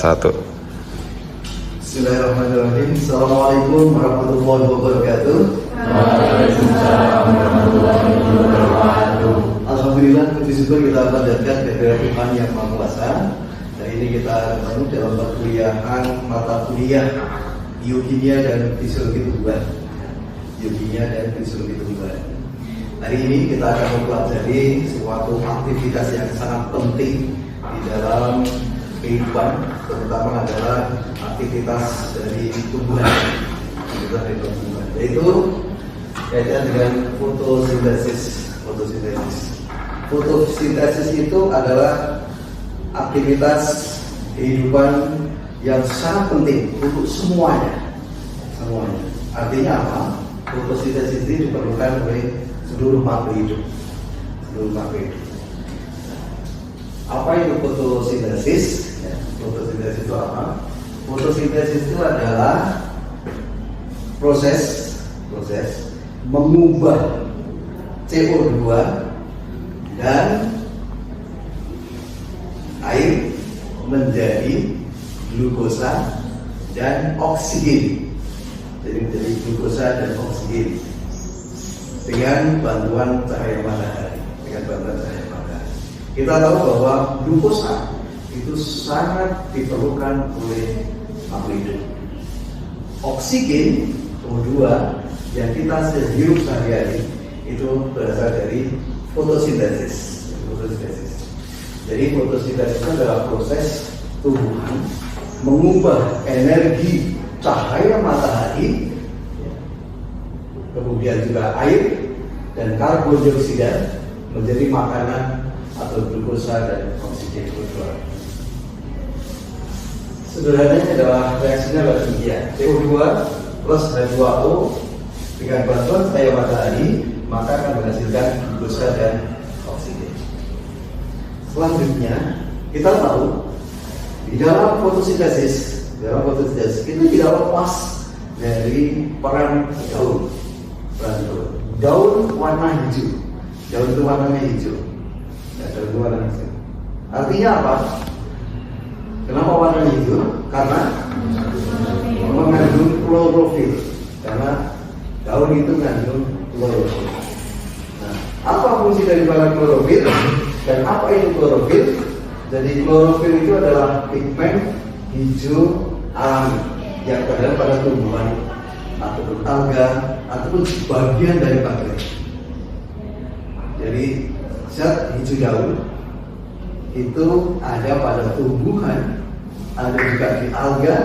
1. Bismillahirrahmanirrahim. Assalamualaikum warahmatullahi wabarakatuh. Alhamdulillah, puji syukur kita panjatkan kehadirat Tuhan yang Maha Kuasa. Dan ini kita ketemu dalam perkuliahan mata kuliah biokimia dan fisiologi tumbuhan. Biokimia dan fisiologi tumbuhan. Hari ini kita akan mempelajari suatu aktivitas yang sangat penting di dalam kehidupan, terutama adalah aktivitas dari tumbuhan, yaitu kaitan dengan fotosintesis. Fotosintesis itu adalah aktivitas kehidupan yang sangat penting untuk semuanya. Artinya apa? Fotosintesis ini diperlukan oleh seluruh makhluk hidup. Apa itu fotosintesis? Fotosintesis itu apa? Fotosintesis itu adalah proses mengubah CO2 dan air menjadi glukosa dan oksigen. Jadi menjadi glukosa dan oksigen dengan bantuan cahaya matahari. Kita tahu bahwa glukosa itu sangat diperlukan oleh makhluk hidup. Oksigen O2 yang kita hirup sehari-hari itu berasal dari fotosintesis. Jadi fotosintesis itu adalah proses tumbuhan mengubah energi cahaya matahari, kemudian juga air dan karbon dioksida menjadi makanan atau glukosa dan oksigen O2. Sederhananya adalah reaksinya adalah demikian. CO2 plus H2O dengan bantuan cahaya matahari maka akan menghasilkan glukosa dan oksigen. Selanjutnya kita tahu di dalam fotosintesis itu tidak lepas dari peran daun. Daun warna hijau. Daun itu warnanya hijau. Artinya apa? Kenapa warna hijau? Karena mengandung klorofil. Karena daun itu mengandung klorofil. Nah, apa fungsi dari klorofil? Dan apa itu klorofil? Jadi klorofil itu adalah pigmen hijau alami yang berada pada tumbuhan ataupun alga ataupun bagian dari bakteri. Jadi zat hijau daun itu ada pada tumbuhan, ada juga di alga,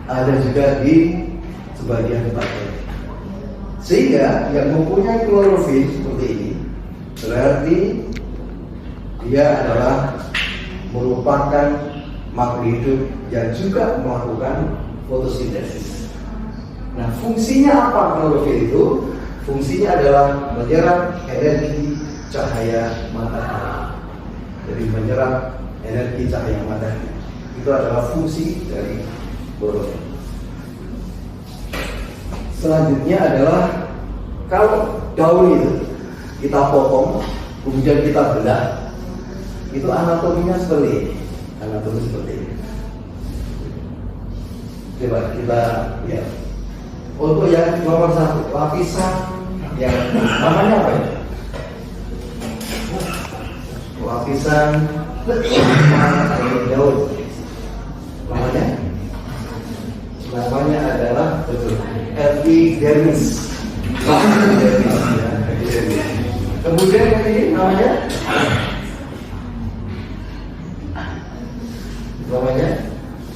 ada juga di sebagian bakteri. Sehingga yang mempunyai klorofil seperti ini berarti dia adalah merupakan makhluk hidup yang juga melakukan fotosintesis. Nah, fungsinya apa klorofil itu? Fungsinya adalah menyerap energi cahaya matahari. Jadi menyerap energi cahaya matahari. Itu adalah fungsi dari klorofil. Selanjutnya adalah kalau daun itu kita potong, kemudian kita belah, itu anatominya seperti ini. Coba kita lihat. Untuk yang nomor 1, lapisan yang namanya apa ya? Lapisan daun. Namanya adalah epidermis. Kemudian yang ini namanya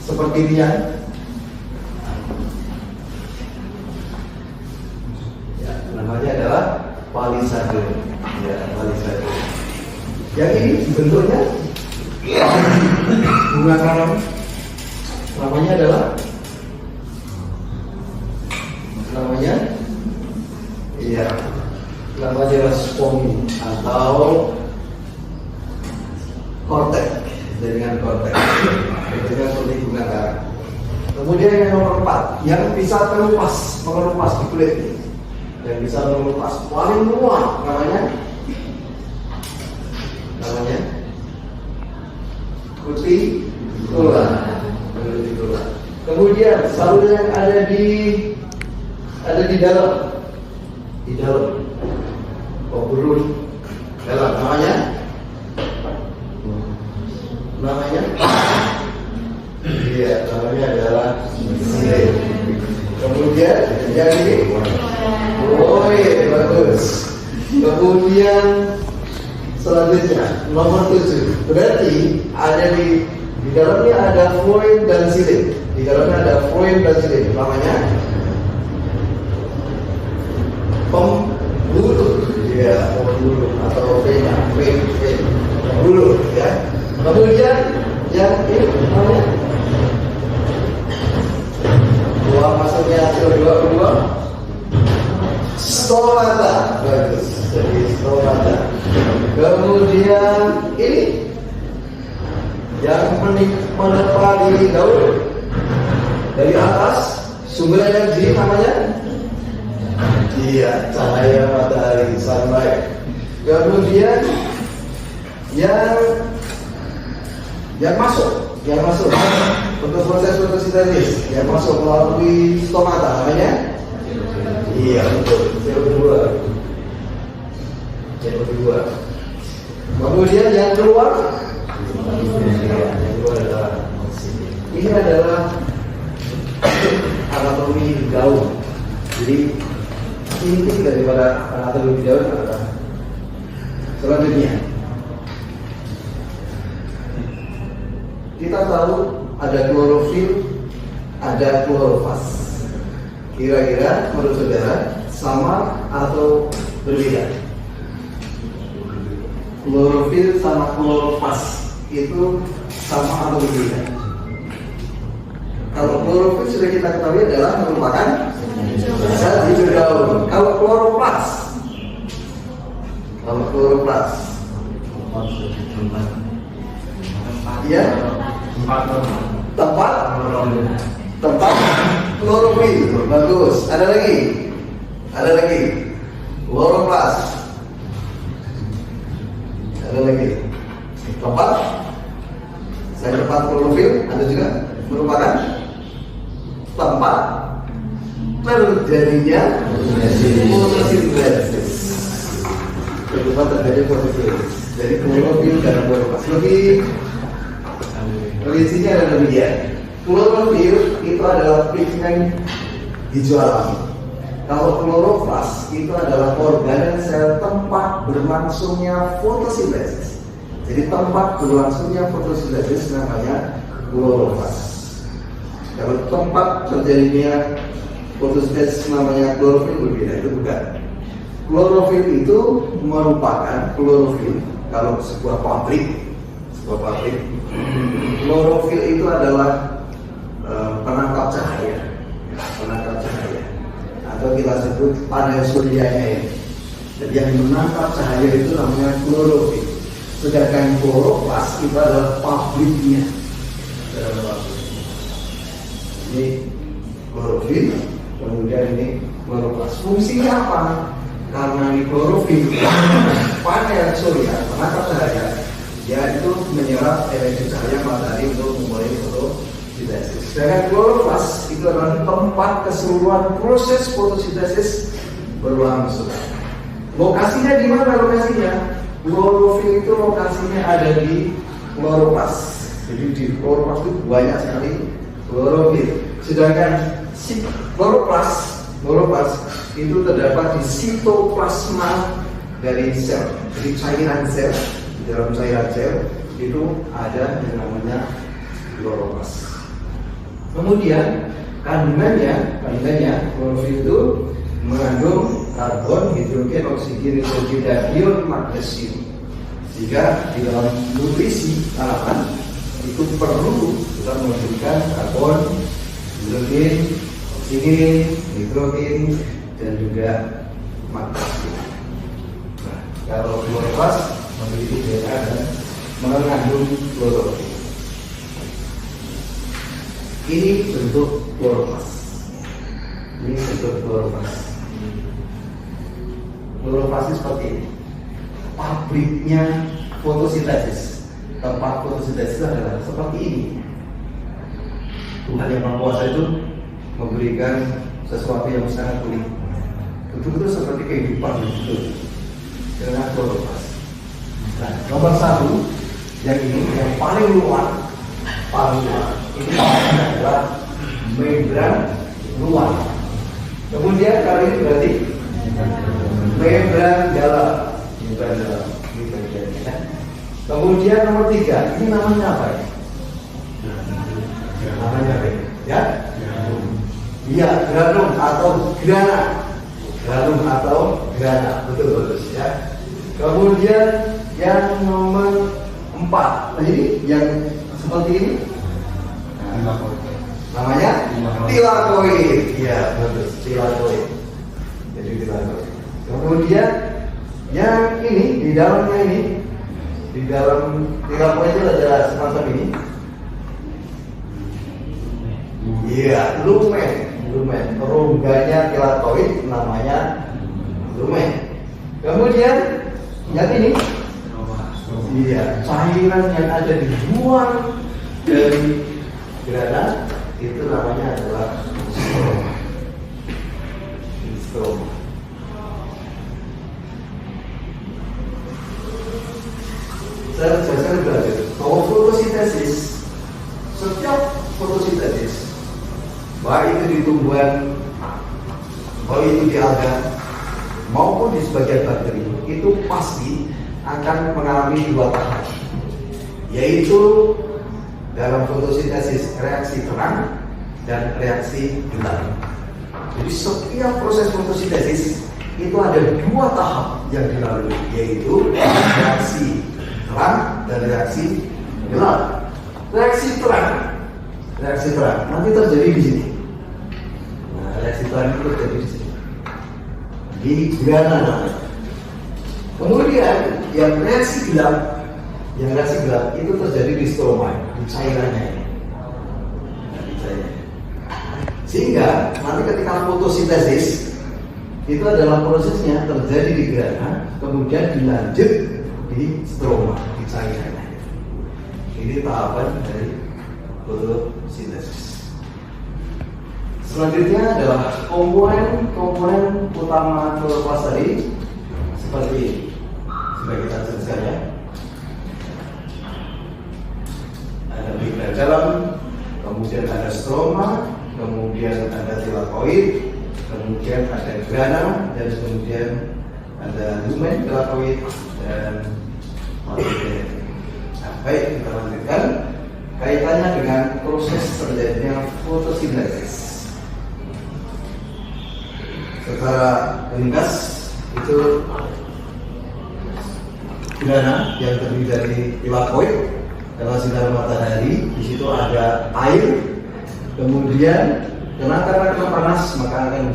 seperti ini ya. Namanya adalah palisade. Yang ini bentuknya bunga karam. Namanya adalah spomi atau kortek, jaringan kortek. Bentuknya seperti bunga karam. Kemudian yang nomor 4, yang bisa mengelupas di kulit, yang bisa mengelupas paling luar, namanya cuticula. Kemudian saluran yang ada di dalam pembuluh dalam namanya iya, namanya adalah silet. Kemudian yang ini, oh iya, bagus. Kemudian selanjutnya nomor 7, berarti ada di dalamnya ada fluid dan silet. Di dalamnya ada fluid dan silet, namanya pembuluh, ya, pembuluh atau vena, pembuluh, ya. Kemudian yang ini namanya keluar masuknya CO2 stomata, bagus, jadi stomata. Kemudian ini yang menepa di daun dari atas sumber energi namanya iya, cahaya matahari, sunlight. Kemudian yang masuk untuk proses fotosintesis yang masuk melalui stomata namanya iya, betul, CO2. Kemudian yang keluar adalah ini adalah anatomi daun. Jadi inti daripada anatomi daun adalah selanjutnya kita tahu ada klorofil, ada klorofas. Kira-kira menurut saudara sama atau berbeda? Klorofil sama klorofas itu sama atau berbeda? Kalau klorofil sudah kita ketahui adalah merupakan zat hidup daun. Kalau kloroplas ya, tempat klorofil, bagus. Ada lagi kloroplas, ada lagi tempat klorofil, ada juga merupakan tempat terjadinya fotosintesis. Tempat terjadi fotosintesis. Jadi klorofil dan kloroplas. Prinsipnya ada demikian. Klorofil itu adalah pigmen hijau alami. Kalau kloroplas itu adalah organ sel tempat berlangsungnya fotosintesis. Jadi tempat berlangsungnya fotosintesis namanya kloroplas. Kalau tempat terjadinya fotosintesis namanya klorofil, berbeda, itu bukan. Klorofil itu merupakan kalau sebuah pabrik. Klorofil itu adalah penangkap cahaya, atau kita sebut panel suryanya ini. Jadi yang menangkap cahaya itu namanya klorofil. Sedangkan kloroplas itu adalah pabriknya. Ini klorofil, kemudian ini kloroplas. Fungsinya apa? Karena ini klorofil, panel surya, penangkap cahaya, yaitu menyerap energi cahaya matahari untuk memulai fotosintesis. Sedangkan kloroplas itu adalah tempat keseluruhan proses fotosintesis berlangsung. Lokasinya di mana lokasinya? Klorofil itu lokasinya ada di kloroplas. Jadi di kloroplas itu banyak sekali klorofil. Sedangkan kloroplas itu terdapat di sitoplasma dari sel. Jadi cairan sel. Di dalam cairan sel itu ada yang namanya kloroplas. Kemudian kandungannya klorofil itu mengandung karbon, hidrogen, oksigen, nitrogen, dan ion magnesium. Jika di dalam nutrisi tanaman itu perlu kita memberikan karbon, hidrogen, oksigen, nitrogen, dan juga magnesium. Nah, kalau kloroplas memiliki DNA dan mengandung klorofil. Ini bentuk kloroplas. Kloroplas seperti ini. Pabriknya fotosintesis. Tempat fotosintesis adalah seperti ini. Tuhan yang Maha Kuasa itu memberikan sesuatu yang sangat unik, betul-betul seperti kehidupan itu dengan lepas. Nah, nomor satu yang ini yang paling luar itu adalah membran luar. Kemudian kali ini berarti membran dalam. Kemudian nomor 3, ini namanya apa ya? Namanya apa ya? Iya, granum atau grana. Granum atau grana, betul ya. Kemudian yang nomor 4, ini yang seperti ini. Namanya tilakoid. Iya, betul, tilakoid. Jadi tilakoid. Kemudian yang ini di dalamnya ini, di dalam tilakoid itu ada semacam ini. Iya, lumen. Rongganya tilakoid namanya lumen. Kemudian yang ini, iya, cairan yang ada di luar dari grana itu namanya adalah stroma. Saya belajar bahwa fotosintesis, setiap fotosintesis, baik itu di tumbuhan, baik itu di alga, maupun di sebagian bakteri, itu pasti akan mengalami 2 tahap, yaitu dalam fotosintesis reaksi terang dan reaksi gelap. Jadi setiap proses fotosintesis itu ada 2 tahap yang dilalui, yaitu reaksi terang dan reaksi gelap. Reaksi terang nanti terjadi di sini. Nah, reaksi terang itu terjadi di sini, di grana namanya. Kemudian yang reaksi gelap itu terjadi di stroma, di cairannya ini. Sehingga nanti ketika fotosintesis itu adalah prosesnya terjadi di grana, kemudian dilanjut di stroma, di cairannya. Ini tahapan dari fotosintesis. Selanjutnya adalah komponen utama kloroplas tadi seperti ini. Sudah kita jelaskan ya. Ada migran dalam, kemudian ada stroma, kemudian ada tilakoid, kemudian ada grana, dan kemudian ada lumen, tilakoid, dan materi. Nah, baik, kita lanjutkan kaitannya dengan proses terjadinya fotosintesis. Secara ringkas itu grana yang terdiri dari tilakoid adalah sinar matahari. Di situ ada air, kemudian karena panas maka akan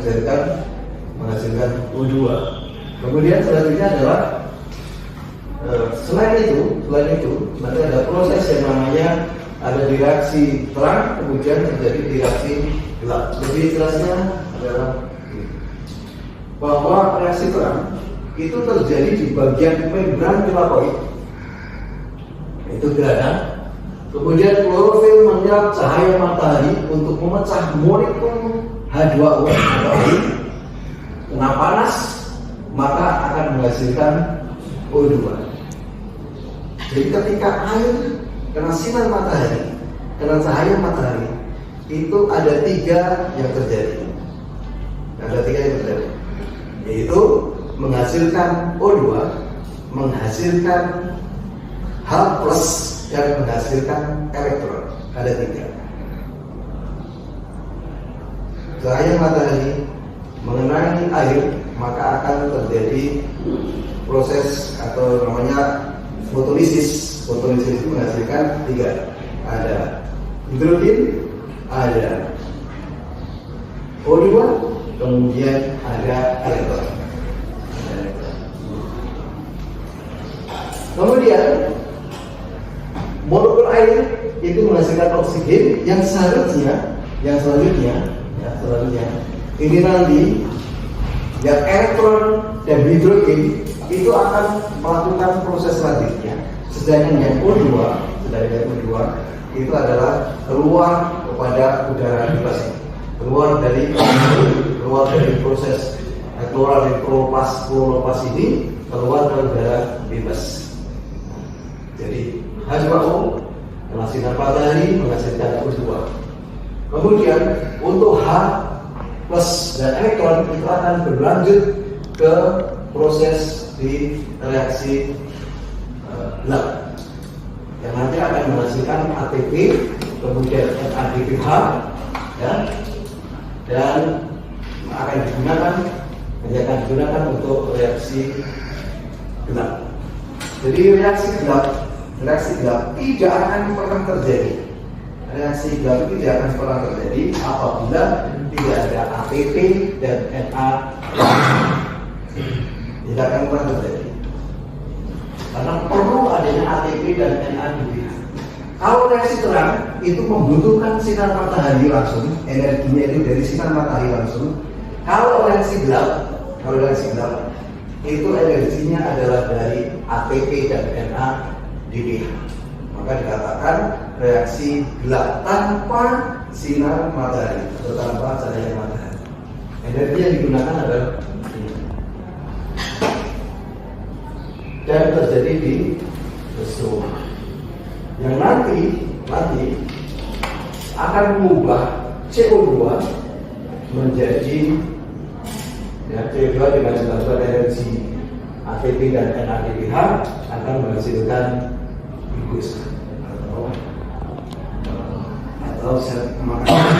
menghasilkan O2. Kemudian selanjutnya adalah selain itu nanti ada proses yang namanya ada di reaksi terang, kemudian terjadi di reaksi gelap. Lebih jelasnya adalah bahwa reaksi terang itu terjadi di bagian membran tilakoid, itu grana. Kemudian klorofil menyerap cahaya matahari untuk memecah molekul H2O atau air. Kena panas maka akan menghasilkan O2. Jadi ketika air kena sinar matahari, kena cahaya matahari, itu ada 3 yang terjadi. Yaitu menghasilkan O2, menghasilkan H+, dan menghasilkan elektron. Ada 3. Cahaya matahari mengenai air, maka akan terjadi proses atau namanya fotolisis. Fotolisis itu menghasilkan 3. Ada hidrogen, ada O2, kemudian ada elektron. Kemudian molekul air itu menghasilkan oksigen yang selanjutnya ini nanti yang elektron dan hidrogen itu akan melakukan proses selanjutnya. Sedangkan yang O2 itu adalah keluar kepada udara bebas, keluar dari proses keluar dari kloroplas ini, keluar ke udara bebas. Jadi H2O dengan sinar matahari menghasilkan O2. Kemudian untuk H plus dan elektron itu akan berlanjut ke proses di reaksi gelap yang nanti akan menghasilkan ATP, kemudian NADPH, ya, dan akan digunakan untuk reaksi gelap. Jadi reaksi gelap tidak akan pernah terjadi. Reaksi gelap itu tidak akan pernah terjadi apabila tidak ada ATP dan Na. Tidak akan pernah terjadi. Karena perlu adanya ATP dan NADPH. Kalau reaksi terang itu membutuhkan sinar matahari langsung, energinya itu dari sinar matahari langsung. Kalau reaksi gelap itu energinya adalah dari ATP dan NADPH. Maka dikatakan reaksi gelap tanpa sinar matahari atau tanpa cahaya matahari. Energi yang digunakan adalah ini. Dan terjadi di stroma yang nanti akan mengubah CO2 menjadi CO2 dengan bantuan energi ATP dan NADPH akan menghasilkan glukosa atau sel makanan.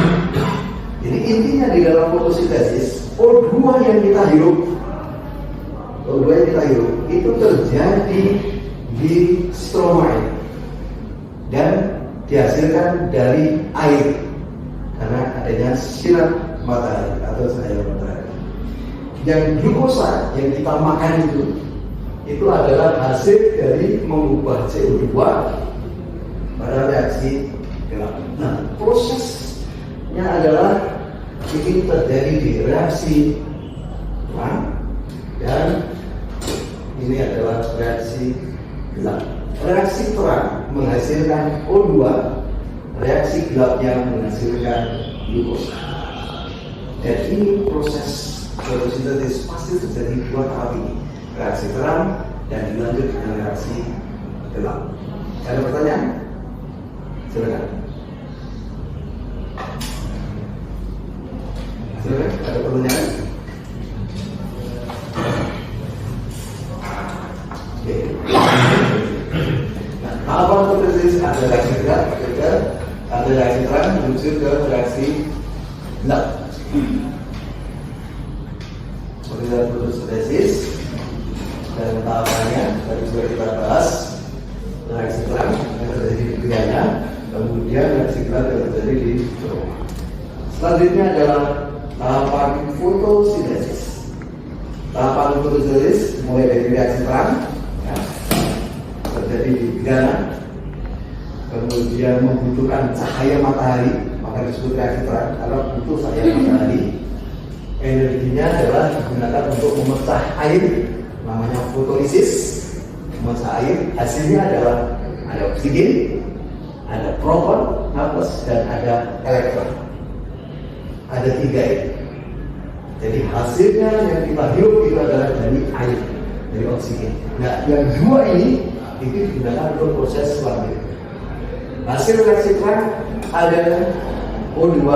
Jadi intinya di dalam fotosintesis O2 yang kita hirup itu terjadi di stroma dan dihasilkan dari air karena adanya sinar matahari atau cahaya matahari. Yang glukosa yang kita makan itu adalah hasil dari mengubah CO2 pada reaksi gelap. Nah, prosesnya adalah ini terjadi di reaksi terang dan ini adalah reaksi gelap. Reaksi terang menghasilkan O2, reaksi gelap yang menghasilkan glukosa. Dan ini proses fotosintesis pasti terjadi dua tahap ini, reaksi terang dan dilanjut dengan reaksi gelap. Ada pertanyaan? Silakan. Ada pertanyaan? Oke. Nah, tahapan fotosintesis ada reaksi gelap, ada reaksi terang menuju ke reaksi gelap. Fotosintesis dan tahapannya tadi sudah kita bahas. Reaksi terang yang terjadi di pikirannya, kemudian reaksi gelap yang terjadi di stroma. Selanjutnya adalah tahapan fotosintesis. Tahapan fotosintesis mulai dari reaksi terang, ya, terjadi di pikiran, kemudian membutuhkan cahaya matahari, maka disebut reaksi terang karena butuh cahaya matahari. Energinya adalah digunakan untuk memecah air, namanya fotolisis, memecah air. Hasilnya adalah ada oksigen, ada proton, H+, dan ada elektron. Ada 3 ini. Jadi hasilnya yang kita hirup itu adalah dari air, dari oksigen. Nah, yang 2 ini itu digunakan untuk proses selanjutnya. Hasil reaksi terang ada O2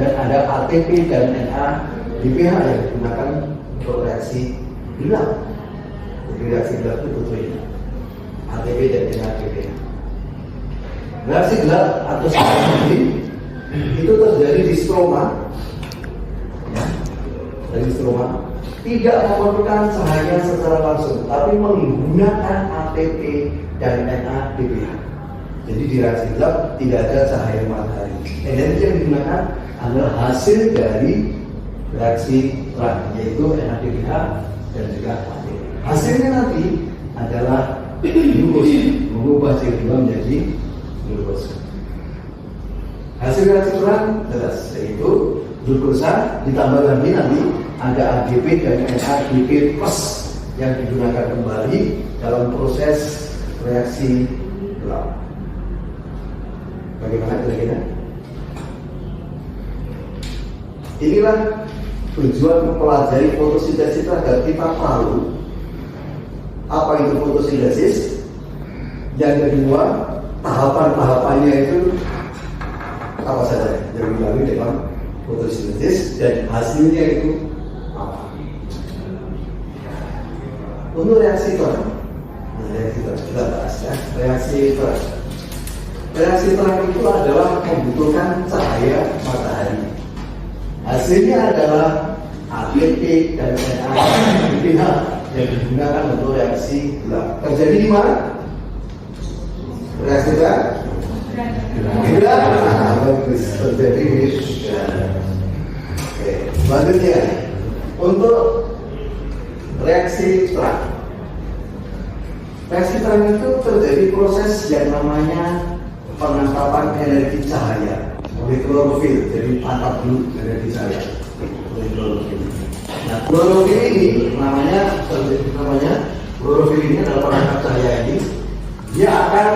dan ada ATP dan NADPH yang digunakan untuk reaksi gelap. Jadi reaksi gelap itu butuh ini, ATP dan NADPH. Reaksi gelap atau seperti itu terjadi di stroma, ya, dari stroma tidak memerlukan cahaya secara langsung, tapi menggunakan ATP dan NADPH. Jadi di reaksi gelap tidak ada cahaya matahari. Energi yang digunakan adalah hasil dari reaksi terang, yaitu NADPH dan juga ATP. Hasilnya nanti adalah glukosa, mengubah CO2 menjadi glukosa. Hasil reaksi terang jelas, yaitu glukosa ditambah lagi nanti ada ADP dan NADP plus yang digunakan kembali dalam proses reaksi gelap. Bagaimana kira-kira? inilah tujuan mempelajari fotosintesis agar kita tahu apa itu fotosintesis. Yang kedua, tahapan-tahapannya itu apa saja yang dilalui dalam fotosintesis dan hasilnya itu apa. Untuk reaksi terang, kita bahas ya. Reaksi terang itu adalah membutuhkan cahaya matahari. Hasilnya adalah ATP dan NADH yang digunakan untuk reaksi gelap. Terjadi di mana? Reaksi terang? Gelap. Bagus. Terjadi di udara. Oke. Selanjutnya untuk reaksi terang. Reaksi terang itu terjadi proses yang namanya penangkapan energi cahaya oleh klorofil. Jadi tangkap dulu energi cahaya oleh klorofil. Nah, klorofil ini namanya klorofil ini adalah penangkap cahaya ini. Dia akan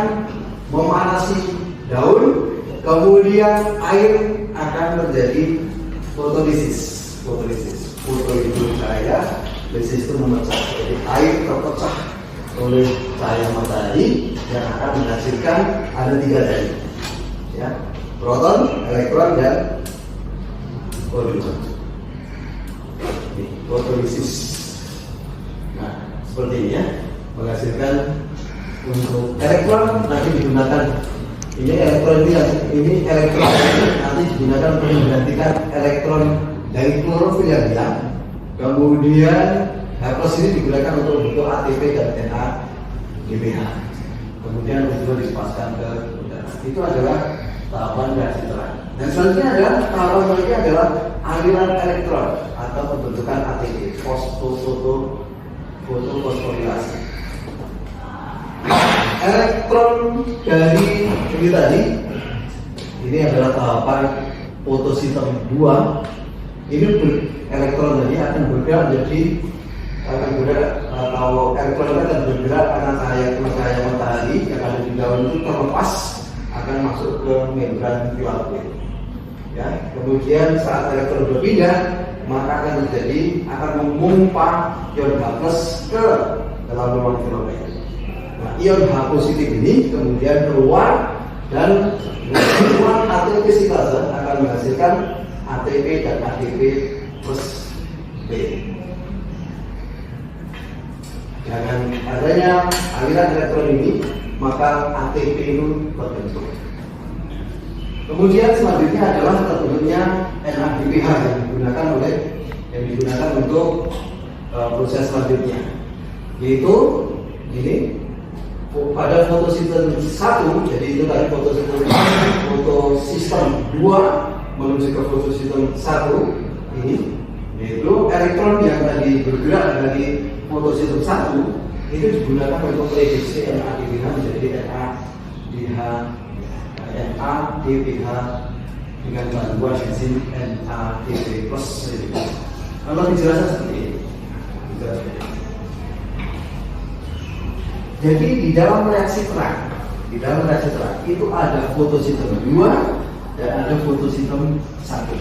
memanasi daun, kemudian air akan terjadi fotolisis. Foto itu cahaya, lisis itu memecah. Jadi air terpecah oleh cahaya matahari yang akan menghasilkan ada 3 tadi, ya, proton, elektron, dan O2. Fotolisis. Nah, seperti ini ya, menghasilkan untuk elektron nanti digunakan. Ini elektron ini elektron nanti digunakan untuk menggantikan elektron dari klorofil yang hilang. Kemudian H+ ini digunakan untuk bentuk ATP dan NADPH. Kemudian itu dilepaskan ke udara. Itu adalah tahapan reaksi terang. Dan selanjutnya adalah tahapan berikutnya adalah aliran elektron atau pembentukan ATP, fosforilasi. Elektron dari ini tadi, ini adalah tahapan fotosintesis 2. Ini elektron tadi akan bergerak kalau elektron akan bergerak karena cahaya matahari yang ada di daun itu terlepas akan masuk ke membran filamen. Ya, kemudian saat elektron berpindah maka akan memompa ion H+ ke dalam ruang filamen. Nah, ion H positif ini kemudian keluar dan ruang ATP sintase akan menghasilkan ATP dan ADP plus B. Dengan adanya aliran elektron ini, maka ATP itu terbentuk. Kemudian selanjutnya adalah terbentuknya NADPH yang digunakan untuk proses selanjutnya, yaitu ini pada fotosintesis 1. Jadi itu tadi fotosistem 2 menuju ke fotosistem 1 ini, yaitu elektron yang tadi bergerak dari fotosistem 1 itu digunakan untuk reduksi NADPH menjadi NADPH dengan bantuan enzim NADP+. Kalau dijelaskan seperti ini. Jadi di dalam reaksi terang itu ada fotosistem 2 dan ada fotosistem 1.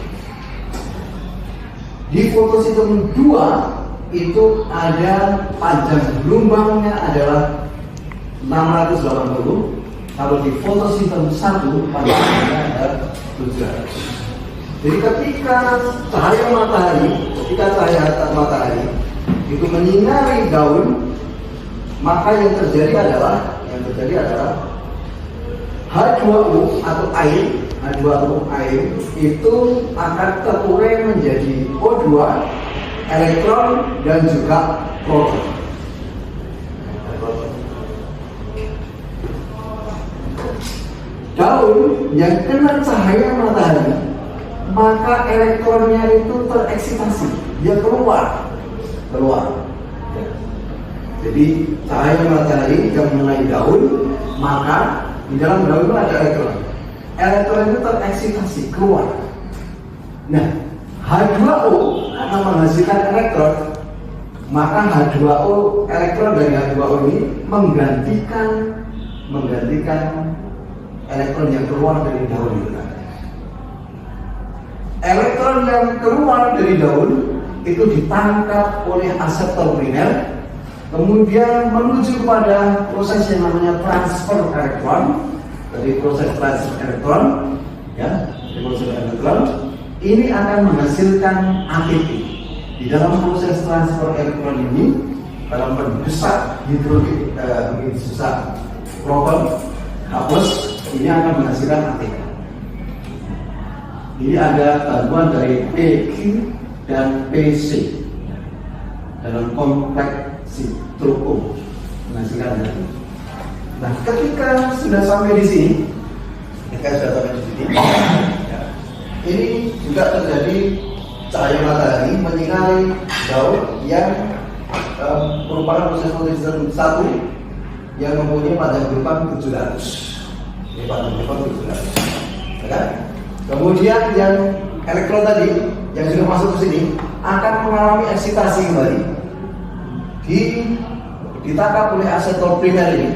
Di fotosistem 2 itu ada panjang gelombangnya adalah 680. Kalau di fotosistem 1 panjangnya adalah 700. Jadi ketika cahaya matahari itu menyinari daun, maka yang terjadi adalah H2O atau air itu akan terurai menjadi O2, elektron, dan juga proton. Daun yang kena cahaya matahari, maka elektronnya itu tereksitasi, dia keluar. Jadi cahaya matahari yang mengenai daun, maka di dalam daun itu ada elektron. Elektron itu tereksitasi, keluar. Nah, H2O akan menghasilkan elektron, maka H2O, elektron dari H2O ini menggantikan elektron yang keluar dari daun itu. Elektron elektron yang keluar dari daun itu ditangkap oleh aseptor primer, kemudian menuju kepada proses yang namanya transfer elektron. Jadi proses transfer elektron, ya, proses elektron ini akan menghasilkan ATP. Di dalam proses transfer elektron ini, dalam mendesak hidrogen proton H+, ini akan menghasilkan ATP. Ini ada bantuan dari PQ dan PC dalam kompleks sitrochrome menghasilkan ATP. Nah, ketika sudah sampai di sini, ya, ini juga terjadi cahaya matahari menyinari daun yang merupakan proses fotosintesa 1 yang mempunyai panjang gelombang 700. Ini panjang gelombang 700. Ya kan? Kemudian yang elektron tadi yang sudah masuk ke sini akan mengalami eksitasi kembali. Ditangkap oleh aseptor primer ini,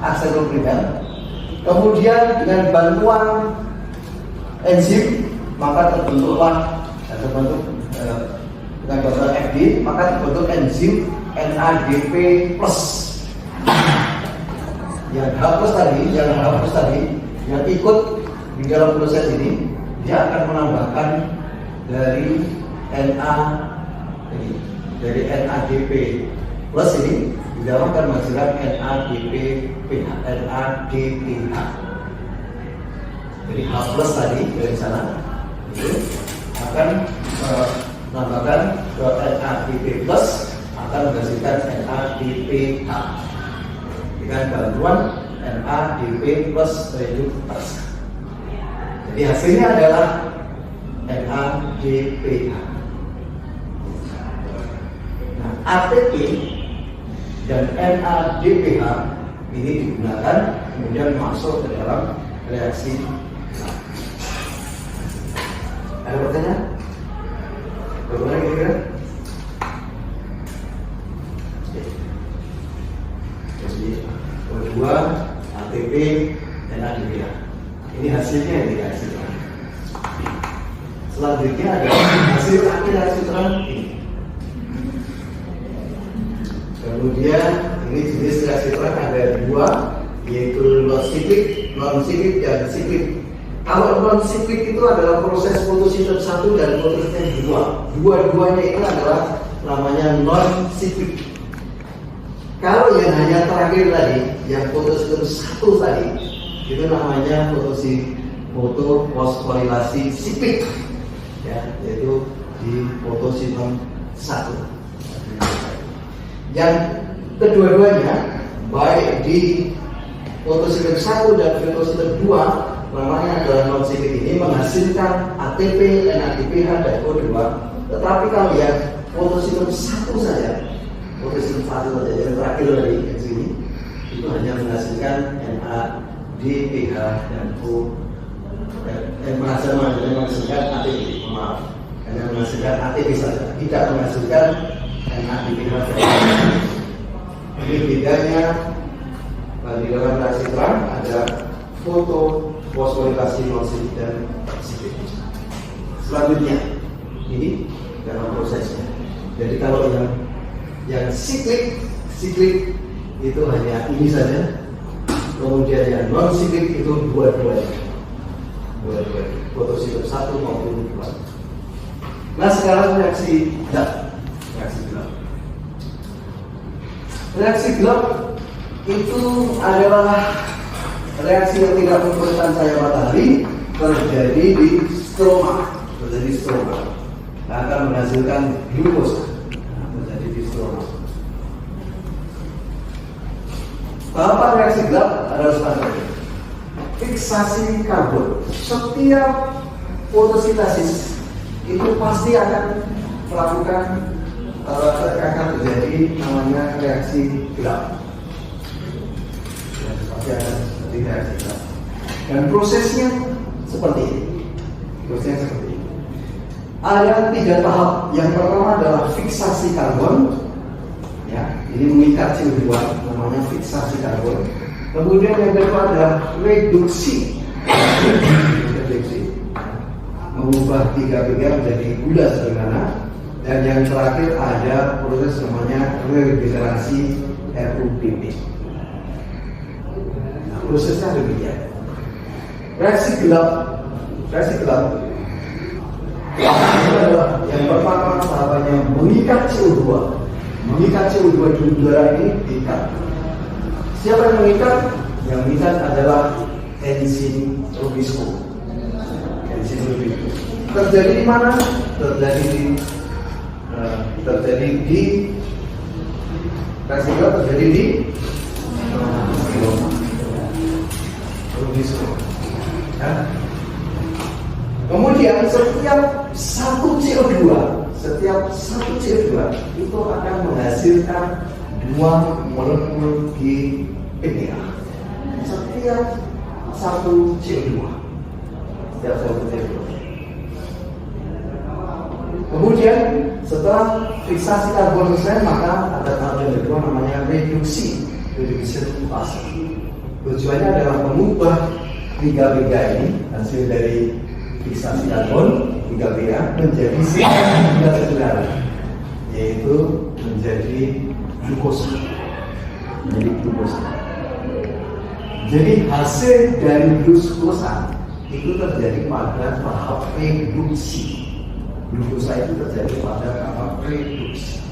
aseptor primer. Kemudian dengan bantuan enzim maka terbentuklah dengan bantuan FD maka terbentuk enzim NADP+. Yang H+ tadi yang ikut di dalam proses ini, dia akan menambahkan dari NADP+ ini di dalam akan menghasilkan NADPH. Jadi H+ tadi dari sana itu akan menambahkan ke NADP+ akan menghasilkan NADPH dengan bantuan NADP+ reduktase. Jadi hasilnya adalah NADPH. Nah, ATP dan NADPH ini digunakan kemudian masuk ke dalam reaksi. Ada pertanyaan? Bagaimana kira-kira? Jadi O2, ATP, NADPH. Ini hasilnya yang dihasilkan. Selanjutnya adalah hasil akhir reaksi terang ini. Kemudian ini jenis reaksi terang ada dua, yaitu non-siklik dan siklik. Kalau non-siklik itu adalah proses fotosintesa 1 dan fotosintesa 2. Dua-duanya itu adalah namanya non-siklik. Kalau yang hanya terakhir tadi, yang fotosintesa 1 tadi, itu namanya fotofosforilasi siklik, ya, yaitu di fotosintesa 1. Yang kedua-duanya baik di fotosintesa 1 dan fotosintesa 2 namanya adalah non-siklik, ini menghasilkan ATP, NADPH dan O2. Tetapi kalau yang fotosintesa 1 saja, yang terakhir dari yang sini itu hanya menghasilkan NADPH dan menghasilkan ATP, hanya menghasilkan ATP saja, tidak menghasilkan NADPH. Ini bedanya di dalam reaksi terang ada fotofosforilasi non-siklik dan siklik. Selanjutnya ini dalam prosesnya. Jadi kalau yang siklik itu hanya ini saja, kemudian yang non-siklik itu dua-duanya, fotosintesa 1 maupun 2. Nah, sekarang reaksi gelap itu adalah reaksi yang tidak menggunakan cahaya matahari, terjadi di stroma, akan menghasilkan glukosa, terjadi di stroma. Tahapan reaksi gelap adalah seperti ini. Fiksasi karbon. Setiap fotosintesis itu pasti akan melakukan akan terjadi namanya reaksi gelap. Dan prosesnya seperti ini. Ada 3 tahap. Yang pertama adalah fiksasi karbon. Ya, ini mengikat CO2, namanya fiksasi karbon. Kemudian yang kedua adalah reduksi. mengubah 3PG menjadi gula sederhana, dan yang terakhir ada proses namanya regenerasi RUPP. Nah, prosesnya demikian. Reaksi gelap itu adalah yang pertama tahapannya mengikat CO2 di udara ini diikat. Siapa yang mengikat? Yang mengikat adalah enzim Rubisco. Terjadi di mana? Terjadi di reaksi gelap terjadi di Rubisco. Ya. Kemudian setiap satu CO2 itu akan menghasilkan 2 molekul GPA. Setiap satu CO2. Kemudian setelah fiksasi karbon selesai, maka ada tahap yang kedua namanya reduksi fase. Tujuannya adalah mengubah 3PG ini hasil dari fiksasi karbon 3PA menjadi gula sederhana, yaitu menjadi glukosa. Jadi hasil dari glukosa itu terjadi pada tahap reduksi. Glukosa itu terjadi pada tahap reduksi.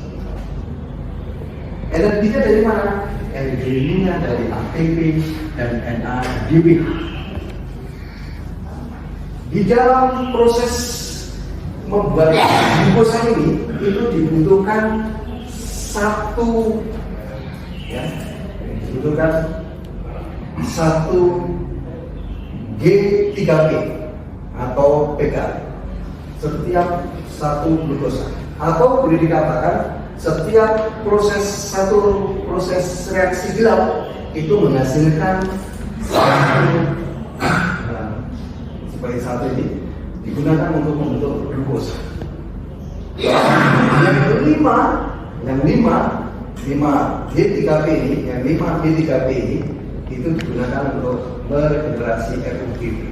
Energinya dari mana? Energinya dari ATP dan NADPH. Di dalam proses membuat glukosa ini itu dibutuhkan satu G3P atau PK setiap satu glukosa, atau boleh dikatakan setiap proses reaksi gelap itu menghasilkan seperti satu ini digunakan untuk membentuk glukosa. Yang lima G3P ini, itu digunakan untuk meregenerasi RUPP.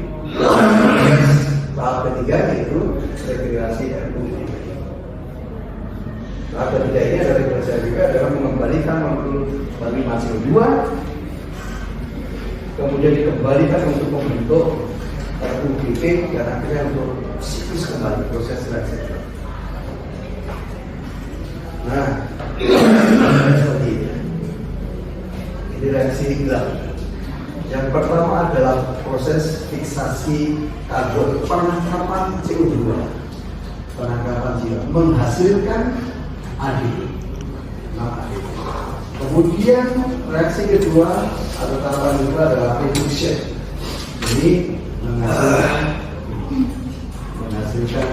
Tahap ketiga yaitu regenerasi RUPP. Tahap ketiga ini adalah regenerasi RUPP adalah mengembalikan molekul 5 CO2, kemudian dikembalikan untuk membentuk RUPP dan akhirnya untuk siklus kembali proses reaksi. Nah, seperti ini. Ini reaksi gelap. Yang pertama adalah proses fiksasi karbon, penangkapan CO2, menghasilkan ADP. Kemudian reaksi kedua atau tahapan kedua adalah reduction. Ini menghasilkan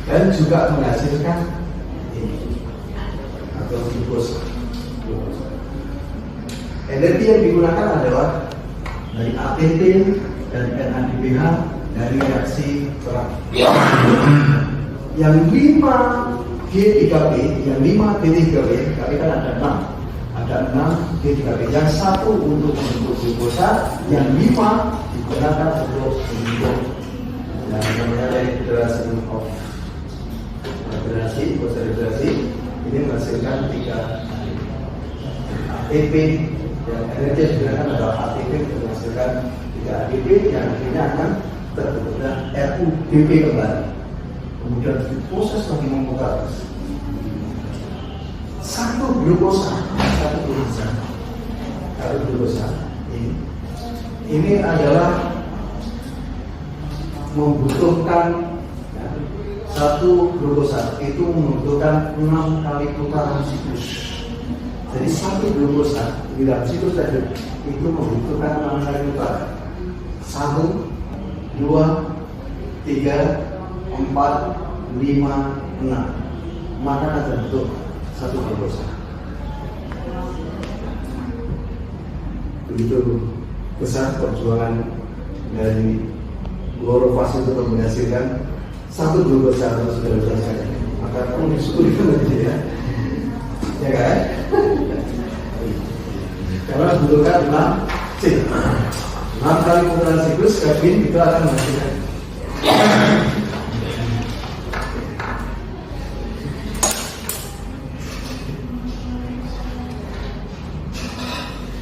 dan juga menghasilkan ini atau glukosa. Energi yang digunakan adalah dari ATP dan NADPH dari reaksi terang. Yang 5 G3P, tapi kan ada 6 G3P. Yang satu untuk membentuk glukosa, yang 5 digunakan untuk membentuk yang namanya regenerasi ini menghasilkan 3 ATP. Dan energi yang digunakan adalah ATP untuk menghasilkan 3 ATP yang akhirnya akan terbentuknya RUPP kembali. Kemudian proses lagi memutar satu glukosa ini adalah membutuhkan satu glukosa itu membutuhkan 6 kali putaran siklus. Jadi satu glukosa di dalam siklus tadi itu membutuhkan 6 kali putaran. 1, 2, 3, 4, 5, 6. Maka akan terbentuk satu glukosa. Begitu besar perjuangan dari Glorofas untuk menghasilkan satu glukosa atau saudara-saudara sekalian. Maka kamu disyukuri gitu ya. Ya kan? Karena membutuhkan 6 kali putaran siklus, karbon itu akan menghasilkan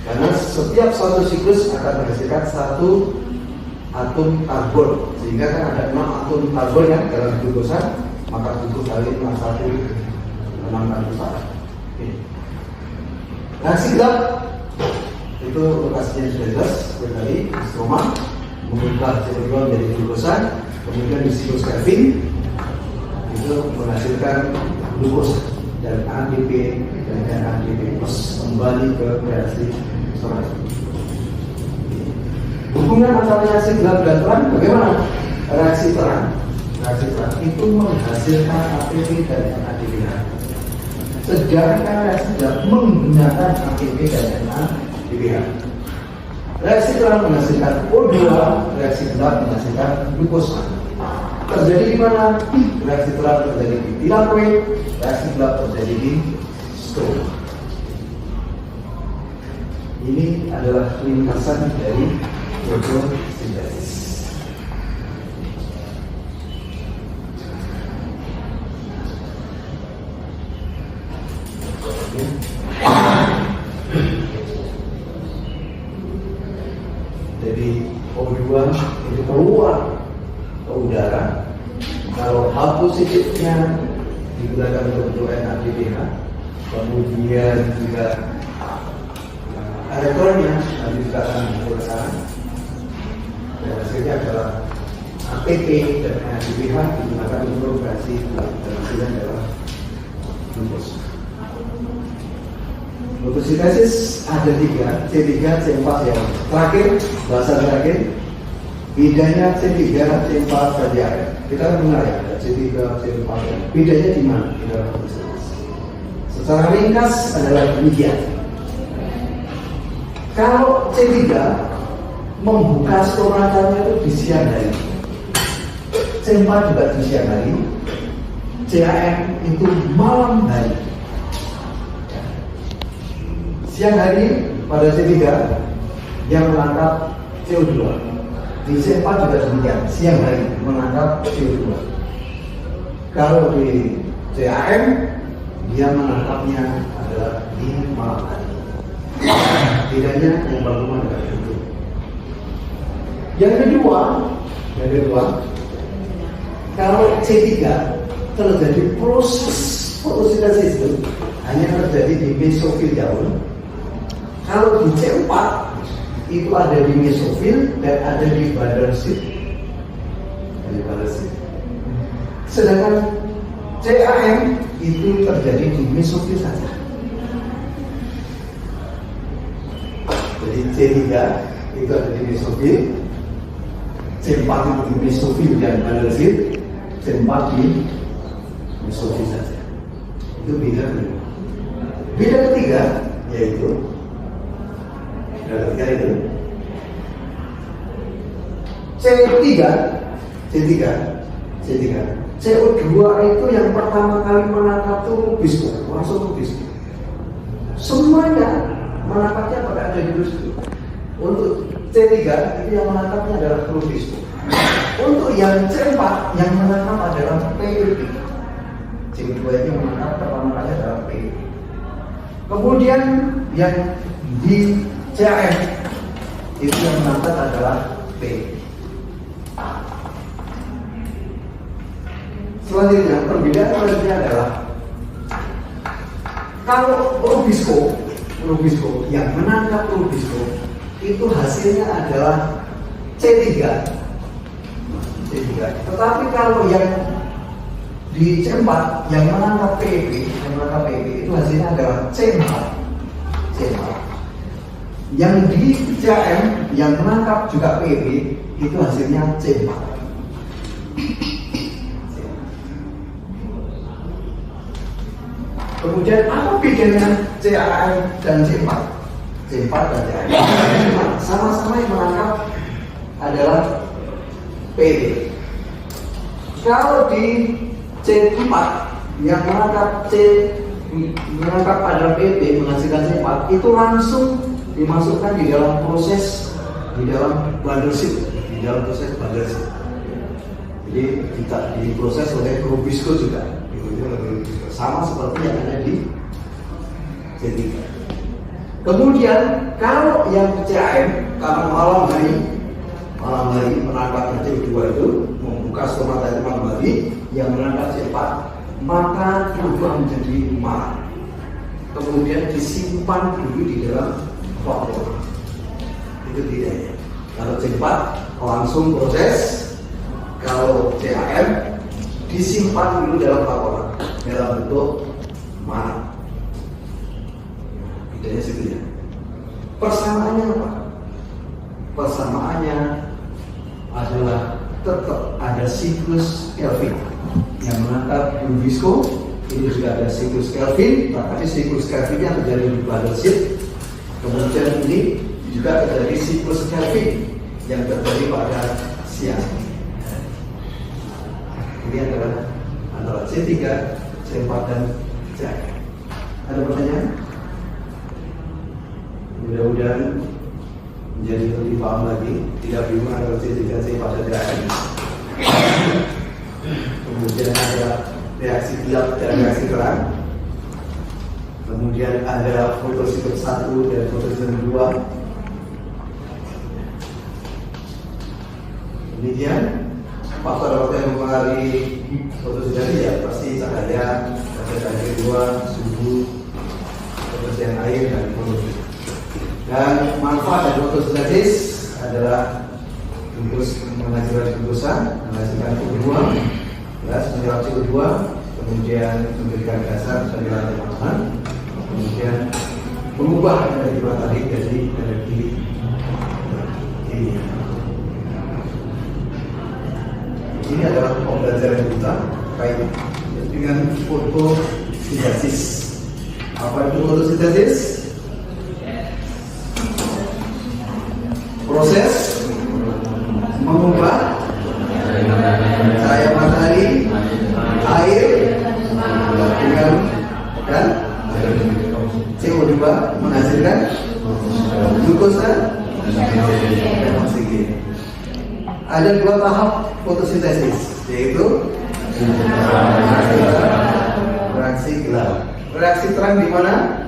Karena setiap suatu siklus akan menghasilkan satu atom karbon, sehingga kan ada 6 atom karbon yang dalam glukosa, maka 7 kali 6 1 6 kali 4. Reaksi gelap itu lokasinya sudah jelas, seperti tadi stroma mengubah CO2 menjadi glukosa, kemudian di siklus Calvin itu menghasilkan glukosa dan ADP dan ADP plus kembali ke reaksi stroma. Hubungan antara reaksi gelap dan terang bagaimana? Reaksi terang itu menghasilkan ATP dan NADPH. Sedangkan reaksi gelap menggunakan ATP dan NADPH. Reaksi terang menghasilkan O2, reaksi gelap menghasilkan glukosa. Terjadi di mana? Reaksi terang terjadi di tilakoid, reaksi gelap terjadi di stroma. Ini adalah ringkasan dari fotosintesis. Jadi O2 itu keluar ke udara. Kalau H positifnya digunakan untuk NADPH, kemudian juga elektronnya nanti juga akan menggunakan, dan hasilnya adalah ATP dan NADPH digunakan untuk reaksi gelap, dan hasilnya adalah glukosa. Fotosintesis ada 3, C3, C4 yang terakhir, bahasan terakhir. Bedanya C3, C4 dan CAM. Kita mengenal ya, C3, C4. Bedanya di mana? Di dalam fotosintesis. Secara ringkas adalah demikian. Kalau C3 membuka stomatannya itu di siang hari, C4 juga di siang hari, CAM itu malam hari. Siang hari pada C3 yang menangkap CO2, di C4 juga demikian, siang hari menangkap CO2. Kalau di CAM dia menangkapnya adalah di malam hari. Bedanya yang pertama dengan itu. Yang kedua, kalau C3 terjadi proses fotosintesis itu hanya terjadi di mesofil daun. Kalau di C4 itu ada di mesofil dan ada di badarsit. Sedangkan CAM itu terjadi di mesofil saja. Jadi C3 itu ada di mesofil, C4 itu di mesofil dan badarsit, C4 di mesofil saja. Itu beda kedua. Beda ketiga yaitu C3 CO2 itu yang pertama kali menangkap itu rubisco, langsung rubisco. Semuanya menangkapnya pada ada di rubisco. Untuk C3 itu yang menangkapnya adalah rubisco. Untuk yang C4 yang menangkap adalah PEP. C2 itu menangkap pertama kali adalah PEP. Kemudian yang di CAM itu yang menangkap adalah P. Selanjutnya perbedaan selanjutnya adalah kalau rubisco yang menangkap rubisco itu hasilnya adalah C3. Tetapi kalau yang di C4 yang menangkap PEP itu hasilnya adalah C4. Yang di CAM yang menangkap juga PEP itu hasilnya C4. Kemudian apa bedanya CAM dan C4? C4 dan CAM sama-sama yang menangkap adalah PEP. Kalau di C4 yang menangkap adalah PEP menghasilkan C4 itu langsung dimasukkan di dalam proses proses badarsit. Jadi kita diproses oleh Rubisco juga. Sama seperti yang ada di C3. Kemudian kalau yang CAM karena malam hari menangkap CO2 itu membuka stomata itu malam hari yang menangkap C4, maka berubah menjadi marah. Kemudian disimpan dulu di dalam faktor. Itu bedanya. Kalau C4 langsung proses, kalau CAM disimpan dulu dalam faktor dalam bentuk marah. Bedanya situ ya. Persamaannya apa? Persamaannya adalah tetap ada siklus Kelvin yang menangkap Rubisco. Ini juga ada siklus Kelvin, tapi siklus Kelvinnya terjadi di bubble sheet. Kemudian ini juga terjadi siklus Kelvin yang terjadi pada siang. Ini adalah antara C3, C4 dan C. Ada pertanyaan? Mudah-mudahan menjadi lebih paham lagi, tidak bingung antara C3, C4 dan C. Kemudian ada reaksi gelap dan reaksi terang. Kemudian ada fotosintesis 1 dan fotosintesis 2. Demikian faktor yang mempengaruhi fotosintesis ya pasti cahaya, cahaya kedua, suhu, kebersihan air dan polusi. Dan manfaat dari fotosintesis adalah menghasilkan glukosa, menghasilkan CO2, menyerap CO2, kemudian memberikan dasar dari lantai tanaman, kemudian mengubah energi matahari jadi energi ini. Ini adalah pembelajaran kita terkait dengan fotosintesis. Apa itu fotosintesis? Proses mengubah cahaya matahari, air, dan CO2 menghasilkan glukosa dan oksigen. Ada dua tahap fotosintesis, yaitu reaksi gelap. Reaksi terang di mana?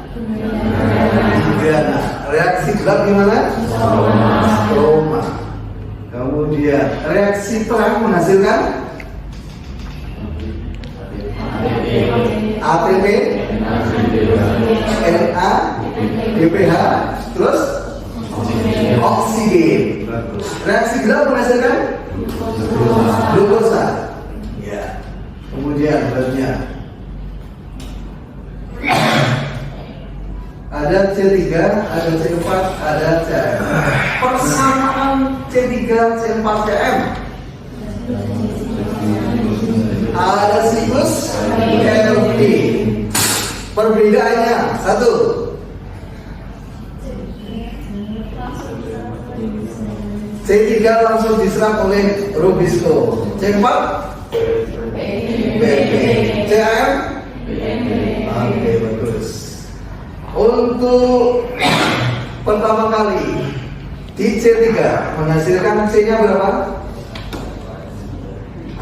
Hidrogena. Reaksi gelap di mana? Stroma. Kemudian reaksi terang menghasilkan ATP, Na, DPH, terus oksigen. Reaksi gelap menghasilkan glukosa. Ya. Kemudian berikutnya ada C3, ada C4, ada CM. Persamaan C3, C4, CM. Ada siklus Kelvin. Perbedaannya satu. C3 langsung diserap oleh Rubisco. C4 BP. CM oke, bagus. Untuk pertama kali di C3 menghasilkan C-nya berapa?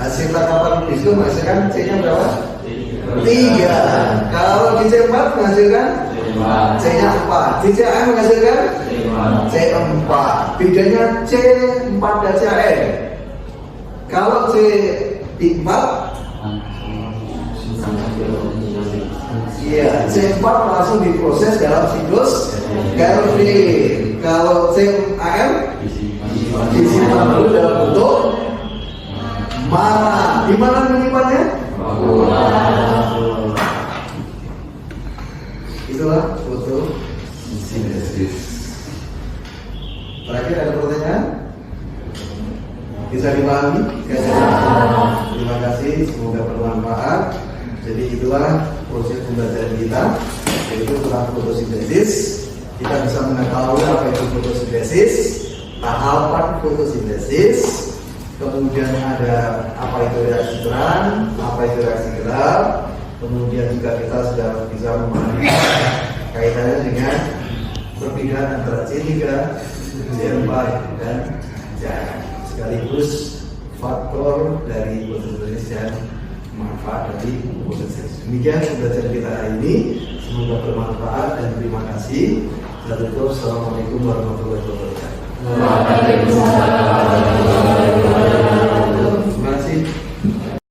Hasil tangkapan Rubisco menghasilkan C-nya berapa? 3. Kalau di C4 menghasilkan C-nya 4. Di CAM menghasilkan C4. Bedanya C4 dan CAM. Kalau C4 iya, C4 langsung diproses dalam siklus Kelvin. Kalau CAM disimpan dulu dalam bentuk mana? Di mana menyimpannya? Itulah fotosintesis. Terakhir ada pertanyaan? Bisa dipahami? Terima kasih, semoga bermanfaat. Jadi itulah proses pembelajaran kita, yaitu tentang fotosintesis. Kita bisa mengetahui apa itu fotosintesis, tahapan fotosintesis, kemudian ada apa itu reaksi terang, apa itu reaksi gelap, kemudian juga kita sudah bisa memahami kaitannya dengan perbedaan antara C3, C4 dan C. Sekaligus faktor dari fotosintesis dan manfaat dari fotosintesis. Demikian pembelajaran kita hari ini, semoga bermanfaat dan terima kasih. Assalamualaikum warahmatullahi wabarakatuh.